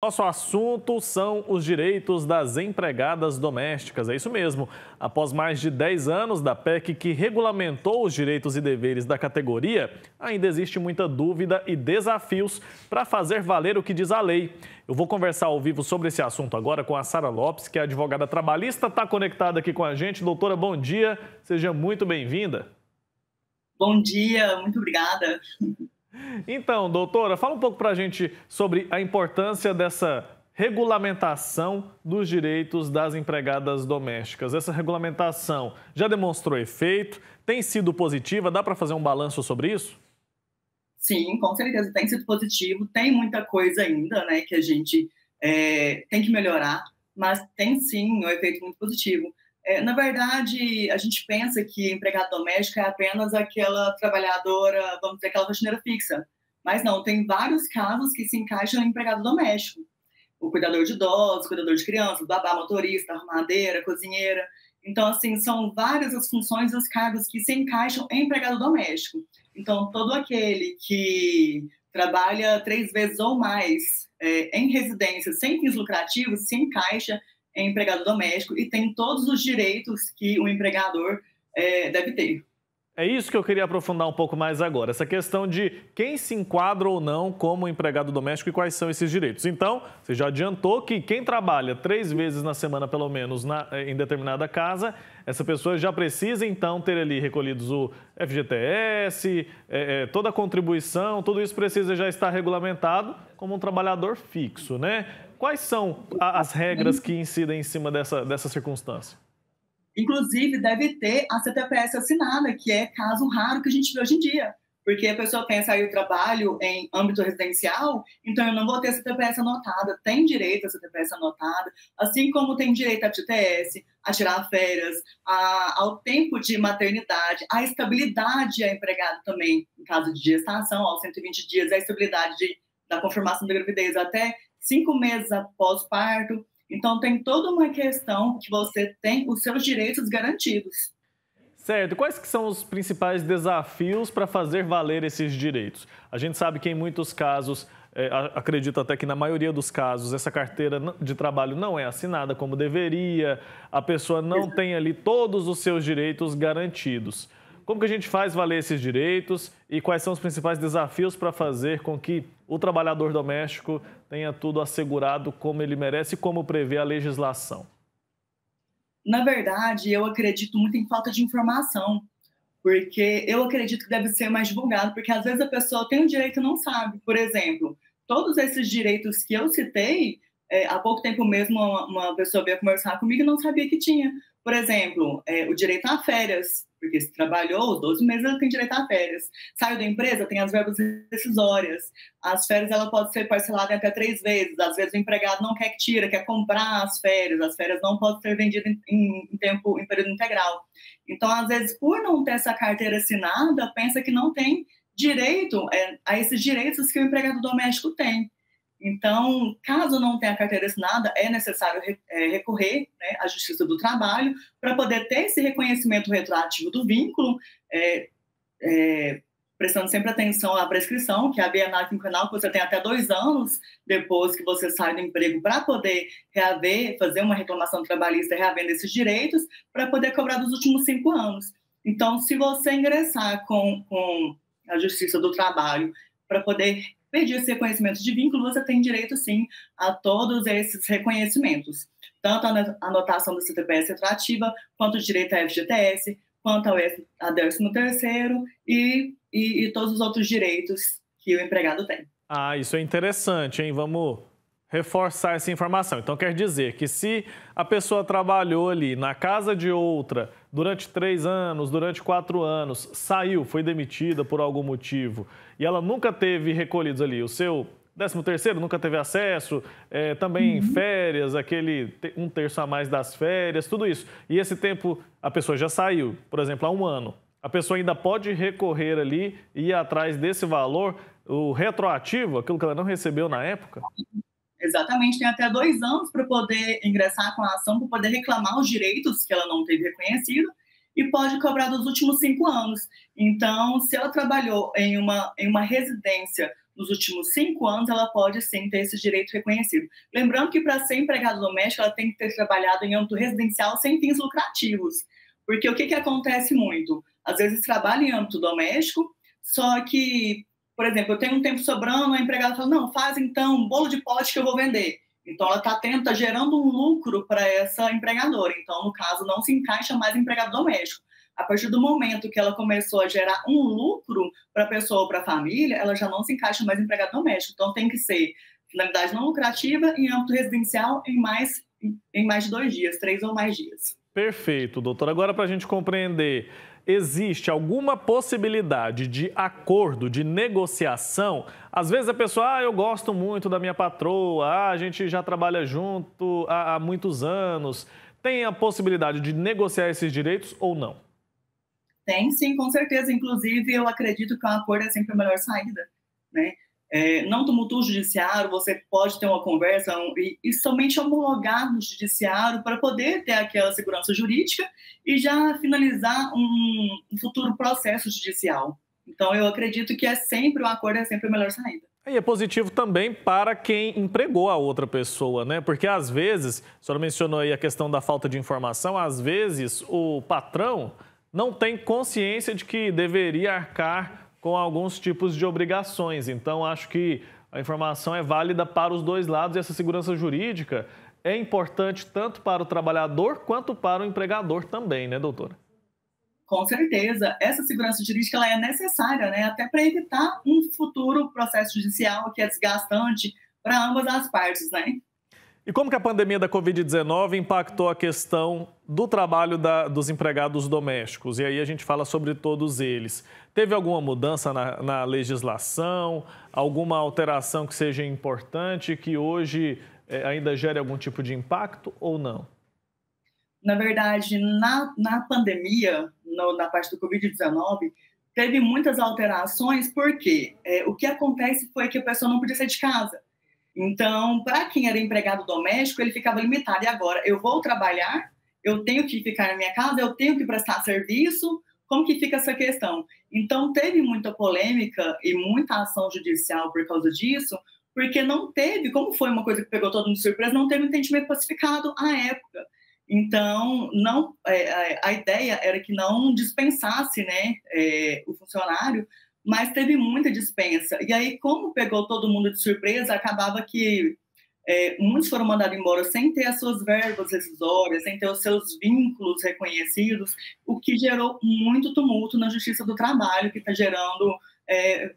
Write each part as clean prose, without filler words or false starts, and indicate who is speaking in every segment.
Speaker 1: Nosso assunto são os direitos das empregadas domésticas. É isso mesmo. Após mais de 10 anos da PEC que regulamentou os direitos e deveres da categoria, ainda existe muita dúvida e desafios para fazer valer o que diz a lei. Eu vou conversar ao vivo sobre esse assunto agora com a Sara Lopes, que é advogada trabalhista, está conectada aqui com a gente. Doutora, bom dia. Seja muito bem-vinda.
Speaker 2: Bom dia, muito obrigada.
Speaker 1: Então, doutora, fala um pouco para a gente sobre a importância dessa regulamentação dos direitos das empregadas domésticas. Essa regulamentação já demonstrou efeito? Tem sido positiva? Dá para fazer um balanço sobre isso?
Speaker 2: Sim, com certeza tem sido positivo. Tem muita coisa ainda, né, que a gente tem que melhorar, mas tem sim um efeito muito positivo. Na verdade, a gente pensa que empregada doméstica é apenas aquela trabalhadora, vamos dizer, aquela rotineira fixa. Mas não, tem vários casos que se encaixam em empregado doméstico. O cuidador de idosos, o cuidador de crianças, babá, motorista, arrumadeira, cozinheira. Então, assim, são várias as funções e os cargos que se encaixam em empregado doméstico. Então, todo aquele que trabalha 3 vezes ou mais em residência sem fins lucrativos se encaixa em empregado doméstico e tem todos os direitos que o empregador deve ter.
Speaker 1: É isso que eu queria aprofundar um pouco mais agora, essa questão de quem se enquadra ou não como empregado doméstico e quais são esses direitos. Então, você já adiantou que quem trabalha 3 vezes na semana, pelo menos, em determinada casa, essa pessoa já precisa, então, ter ali recolhidos o FGTS, toda a contribuição, tudo isso precisa já estar regulamentado como um trabalhador fixo, né? Quais são as regras que incidem em cima dessa circunstância?
Speaker 2: Inclusive, deve ter a CTPS assinada, que é caso raro que a gente vê hoje em dia. Porque a pessoa pensa, eu trabalho em âmbito residencial, então eu não vou ter a CTPS anotada. Tem direito à CTPS anotada, assim como tem direito a FGTS, a tirar férias, ao tempo de maternidade, a estabilidade é empregado também, em caso de gestação, aos 120 dias, a estabilidade da confirmação da gravidez até 5 meses após o parto. Então, tem toda uma questão que você tem os seus direitos garantidos.
Speaker 1: Certo. Quais que são os principais desafios para fazer valer esses direitos? A gente sabe que em muitos casos, acredito até que na maioria dos casos, essa carteira de trabalho não é assinada como deveria, a pessoa não tem ali todos os seus direitos garantidos. Como que a gente faz valer esses direitos e quais são os principais desafios para fazer com que o trabalhador doméstico tenha tudo assegurado como ele merece e como prevê a legislação?
Speaker 2: Na verdade, eu acredito muito em falta de informação, porque eu acredito que deve ser mais divulgado, porque às vezes a pessoa tem um direito e não sabe. Por exemplo, todos esses direitos que eu citei, há pouco tempo mesmo uma pessoa veio conversar comigo e não sabia que tinha. Por exemplo, o direito a férias, porque se trabalhou os 12 meses, ela tem direito a férias. Saiu da empresa, tem as verbas rescisórias. As férias ela pode ser parcelada em até 3 vezes. Às vezes o empregado não quer que tira, quer comprar as férias não podem ser vendidas em período integral. Então, às vezes, por não ter essa carteira assinada, pensa que não tem direito a esses direitos que o empregado doméstico tem. Então, caso não tenha carteira assinada, é necessário recorrer, né, à Justiça do Trabalho para poder ter esse reconhecimento retroativo do vínculo, prestando sempre atenção à prescrição, que é a bienal quinquenal, que você tem até 2 anos depois que você sai do emprego para poder reaver, fazer uma reclamação trabalhista reavendo esses direitos, para poder cobrar dos últimos 5 anos. Então, se você ingressar com a Justiça do Trabalho para poder pedir esse reconhecimento de vínculo, você tem direito, sim, a todos esses reconhecimentos. Tanto a anotação do CTPS retroativa, quanto o direito à FGTS, quanto ao 13º e todos os outros direitos que o empregado tem.
Speaker 1: Ah, isso é interessante, hein? Vamos reforçar essa informação. Então, quer dizer que se a pessoa trabalhou ali na casa de outra durante 3 anos, durante 4 anos, saiu, foi demitida por algum motivo e ela nunca teve recolhidos ali o seu 13º, nunca teve acesso, também férias, aquele 1/3 a mais das férias, tudo isso. E esse tempo a pessoa já saiu, por exemplo, há 1 ano. A pessoa ainda pode recorrer ali e ir atrás desse valor, o retroativo, aquilo que ela não recebeu na época?
Speaker 2: Exatamente, tem até 2 anos para poder ingressar com a ação, para poder reclamar os direitos que ela não teve reconhecido e pode cobrar dos últimos 5 anos. Então, se ela trabalhou em uma residência nos últimos 5 anos, ela pode sim ter esse direito reconhecido. Lembrando que para ser empregada doméstica, ela tem que ter trabalhado em âmbito residencial sem fins lucrativos. Porque o que acontece muito? Às vezes trabalha em âmbito doméstico, só que, por exemplo, eu tenho um tempo sobrando, a empregada fala, não, faz então um bolo de pote que eu vou vender. Então, ela está gerando um lucro para essa empregadora. Então, no caso, não se encaixa mais em empregado doméstico. A partir do momento que ela começou a gerar um lucro para a pessoa ou para a família, ela já não se encaixa mais em empregado doméstico. Então, tem que ser finalidade não lucrativa em âmbito residencial em mais de 2 dias, 3 ou mais dias.
Speaker 1: Perfeito, doutor. Agora, para a gente compreender, existe alguma possibilidade de acordo, de negociação? Às vezes a pessoa, eu gosto muito da minha patroa, a gente já trabalha junto há muitos anos. Tem a possibilidade de negociar esses direitos ou não?
Speaker 2: Tem sim, com certeza. Inclusive, eu acredito que um acordo é sempre a melhor saída, né? Não tumultua o judiciário, você pode ter uma conversa e somente homologar no judiciário para poder ter aquela segurança jurídica e já finalizar um futuro processo judicial. Então, eu acredito que o acordo é sempre a melhor saída.
Speaker 1: E é positivo também para quem empregou a outra pessoa, né? Porque às vezes, a senhora mencionou aí a questão da falta de informação, às vezes o patrão não tem consciência de que deveria arcar com alguns tipos de obrigações. Então, acho que a informação é válida para os dois lados e essa segurança jurídica é importante tanto para o trabalhador quanto para o empregador também, né, doutora?
Speaker 2: Com certeza. Essa segurança jurídica ela é necessária, né, até para evitar um futuro processo judicial que é desgastante para ambas as partes, né?
Speaker 1: E como que a pandemia da Covid-19 impactou a questão do trabalho dos empregados domésticos? E aí a gente fala sobre todos eles. Teve alguma mudança na legislação, alguma alteração que seja importante, que hoje ainda gere algum tipo de impacto ou não?
Speaker 2: Na verdade, na pandemia, na parte do Covid-19, teve muitas alterações, porque o que acontece foi que a pessoa não podia sair de casa. Então, para quem era empregado doméstico, ele ficava limitado. E agora, eu vou trabalhar, eu tenho que ficar na minha casa, eu tenho que prestar serviço, como que fica essa questão? Então, teve muita polêmica e muita ação judicial por causa disso, porque não teve, como foi uma coisa que pegou todo mundo de surpresa, não teve um entendimento pacificado à época. Então, a ideia era que não dispensasse, né, o funcionário, mas teve muita dispensa. E aí, como pegou todo mundo de surpresa, acabava que muitos foram mandados embora sem ter as suas verbas rescisórias, sem ter os seus vínculos reconhecidos, o que gerou muito tumulto na Justiça do Trabalho, que está gerando,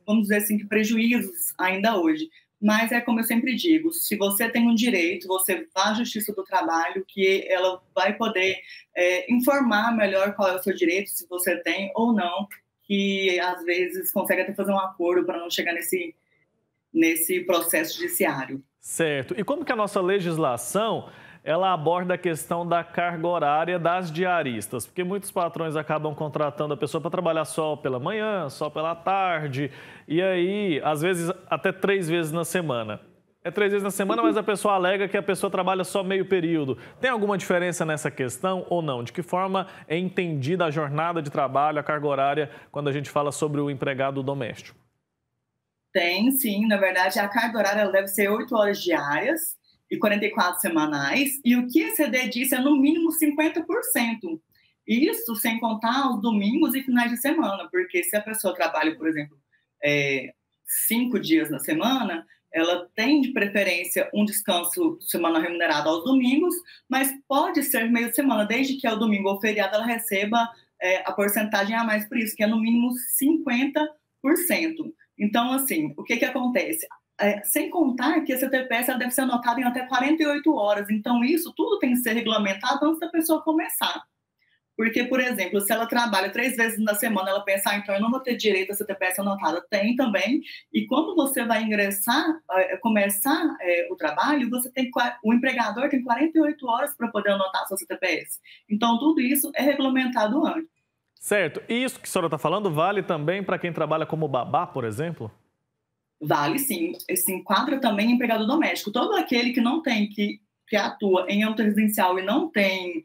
Speaker 2: vamos dizer assim, prejuízos ainda hoje. Mas é como eu sempre digo, se você tem um direito, você vá à Justiça do Trabalho, que ela vai poder informar melhor qual é o seu direito, se você tem ou não, que às vezes consegue até fazer um acordo para não chegar nesse processo judiciário.
Speaker 1: Certo. E como que a nossa legislação ela aborda a questão da carga horária das diaristas? Porque muitos patrões acabam contratando a pessoa para trabalhar só pela manhã, só pela tarde, e aí, às vezes, até 3 vezes na semana. É 3 vezes na semana, mas a pessoa alega que a pessoa trabalha só meio período. Tem alguma diferença nessa questão ou não? De que forma é entendida a jornada de trabalho, a carga horária, quando a gente fala sobre o empregado doméstico?
Speaker 2: Tem, sim. Na verdade, a carga horária ela deve ser 8 horas diárias e 44 semanais. E o que exceder disso é, no mínimo, 50%. Isso sem contar os domingos e finais de semana. Porque se a pessoa trabalha, por exemplo, 5 dias na semana, ela tem de preferência um descanso semanal remunerado aos domingos, mas pode ser meio de semana, desde que é o domingo ou feriado, ela receba a porcentagem a mais por isso, que é no mínimo 50%. Então, assim, o que acontece? Sem contar que a CTPS ela deve ser anotada em até 48 horas, então isso tudo tem que ser regulamentado antes da pessoa começar. Porque, por exemplo, se ela trabalha 3 vezes na semana, ela pensa, então eu não vou ter direito a CTPS anotada. Tem também. E quando você vai começar o trabalho, o empregador tem 48 horas para poder anotar a sua CTPS. Então, tudo isso é regulamentado antes.
Speaker 1: Certo. E isso que a senhora está falando vale também para quem trabalha como babá, por exemplo?
Speaker 2: Vale, sim. Se enquadra também em empregado doméstico. Todo aquele que não tem, que atua em âmbito residencial e não tem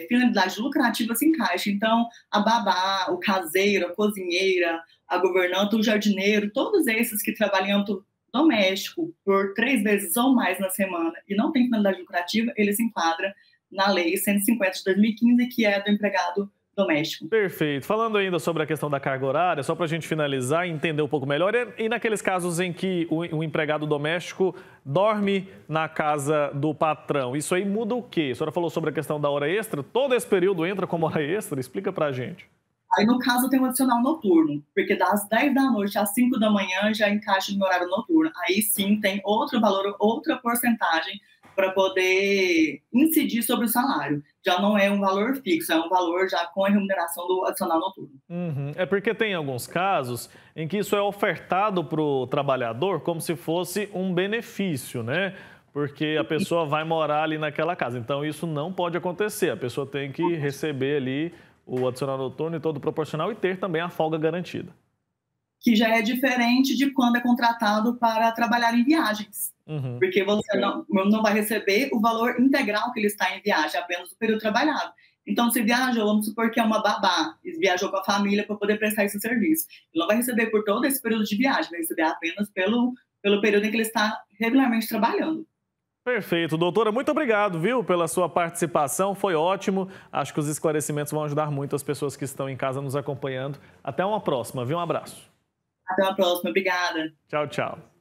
Speaker 2: finalidade lucrativa se encaixa. Então, a babá, o caseiro, a cozinheira, a governanta, o jardineiro, todos esses que trabalham em âmbito doméstico por 3 vezes ou mais na semana e não tem finalidade lucrativa, ele se enquadra na Lei 150 de 2015, que é do empregado doméstico.
Speaker 1: Perfeito. Falando ainda sobre a questão da carga horária, só para a gente finalizar e entender um pouco melhor, e naqueles casos em que o empregado doméstico dorme na casa do patrão, isso aí muda o quê? A senhora falou sobre a questão da hora extra, todo esse período entra como hora extra? Explica para a gente.
Speaker 2: Aí, no caso, tem um adicional noturno, porque das 10 da noite às 5 da manhã já encaixa no horário noturno. Aí sim tem outro valor, outra porcentagem para poder incidir sobre o salário. Já não é um valor fixo, é um valor já com a remuneração do adicional noturno.
Speaker 1: É porque tem alguns casos em que isso é ofertado para o trabalhador como se fosse um benefício, né? Porque a pessoa vai morar ali naquela casa. Então, isso não pode acontecer. A pessoa tem que receber ali o adicional noturno e todo proporcional e ter também a folga garantida.
Speaker 2: Que já é diferente de quando é contratado para trabalhar em viagens. Porque você não vai receber o valor integral que ele está em viagem, apenas o período trabalhado. Então, se viajou, vamos supor que é uma babá, e viajou com a família para poder prestar esse serviço. Ele não vai receber por todo esse período de viagem, vai receber apenas pelo período em que ele está regularmente trabalhando.
Speaker 1: Perfeito, doutora, muito obrigado, viu, pela sua participação, foi ótimo. Acho que os esclarecimentos vão ajudar muito as pessoas que estão em casa nos acompanhando. Até uma próxima, viu? Um abraço.
Speaker 2: Até uma próxima, obrigada.
Speaker 1: Tchau, tchau.